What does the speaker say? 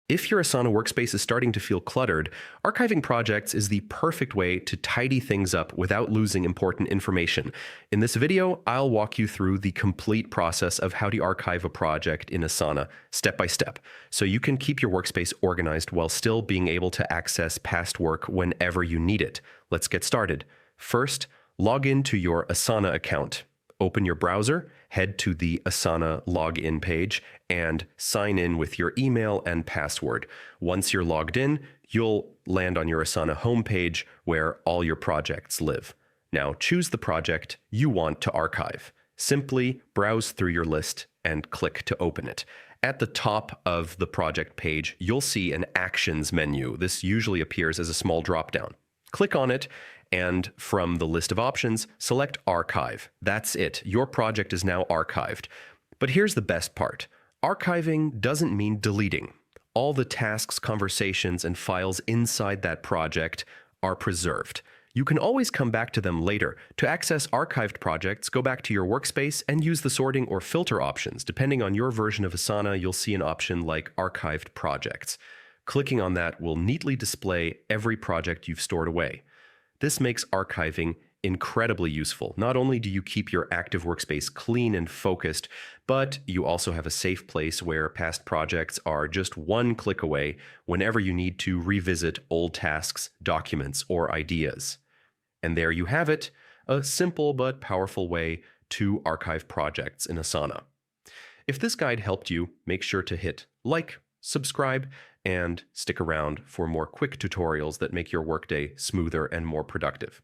If your Asana workspace is starting to feel cluttered, archiving projects is the perfect way to tidy things up without losing important information. In this video, I'll walk you through the complete process of how to archive a project in Asana, step by step, so you can keep your workspace organized while still being able to access past work whenever you need it. Let's get started. First, log into your Asana account. Open your browser, head to the Asana login page, and sign in with your email and password. Once you're logged in, you'll land on your Asana homepage where all your projects live. Now choose the project you want to archive. Simply browse through your list and click to open it. At the top of the project page, you'll see an Actions menu. This usually appears as a small drop-down. Click on it, and from the list of options, select Archive. That's it. Your project is now archived. But here's the best part. Archiving doesn't mean deleting. All the tasks, conversations, and files inside that project are preserved. You can always come back to them later. To access archived projects, go back to your workspace and use the sorting or filter options. Depending on your version of Asana, you'll see an option like Archived Projects. Clicking on that will neatly display every project you've stored away. This makes archiving incredibly useful. Not only do you keep your active workspace clean and focused, but you also have a safe place where past projects are just one click away whenever you need to revisit old tasks, documents, or ideas. And there you have it, a simple but powerful way to archive projects in Asana. If this guide helped you, make sure to hit like, subscribe, and stick around for more quick tutorials that make your workday smoother and more productive.